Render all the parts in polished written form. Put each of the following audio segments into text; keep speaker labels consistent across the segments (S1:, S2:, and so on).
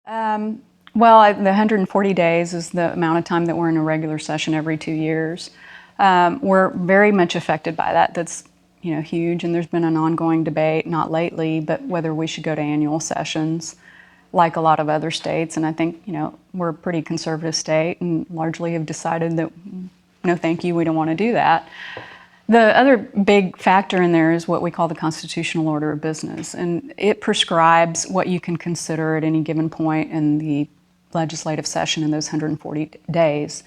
S1: The 140 days is the amount of time that we're in a regular session every 2 years. We're very much affected by that. That's huge, and there's been an ongoing debate, not lately, but whether we should go to annual sessions like a lot of other states. And I think, we're a pretty conservative state and largely have decided that, no thank you, we don't want to do that. The other big factor in there is what we call the constitutional order of business, and it prescribes what you can consider at any given point in the legislative session in those 140 days.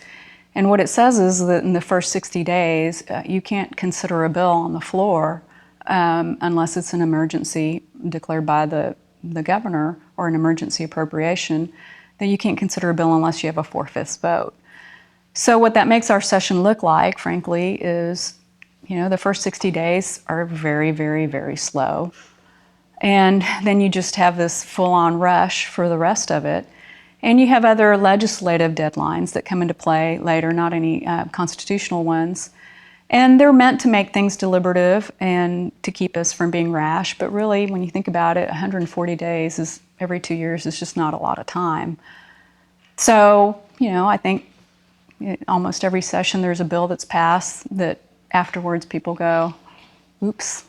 S1: And what it says is that in the first 60 days, you can't consider a bill on the floor unless it's an emergency declared by the governor or an emergency appropriation. Then you can't consider a bill unless you have a 4/5 vote. So what that makes our session look like, frankly, is the first 60 days are very, very, very slow. And then you just have this full-on rush for the rest of it. And you have other legislative deadlines that come into play later, not any constitutional ones. And they're meant to make things deliberative and to keep us from being rash. But really, when you think about it, 140 days is every 2 years is just not a lot of time. So, I think almost every session there's a bill that's passed that afterwards people go, oops.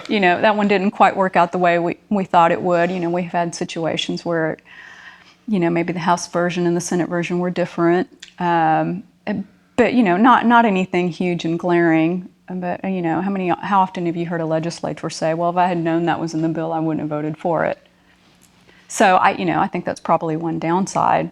S1: That one didn't quite work out the way we thought it would. We've had situations where, maybe the House version and the Senate version were different. But, not anything huge and glaring. But, how often have you heard a legislator say, well, if I had known that was in the bill, I wouldn't have voted for it. So, I think that's probably one downside.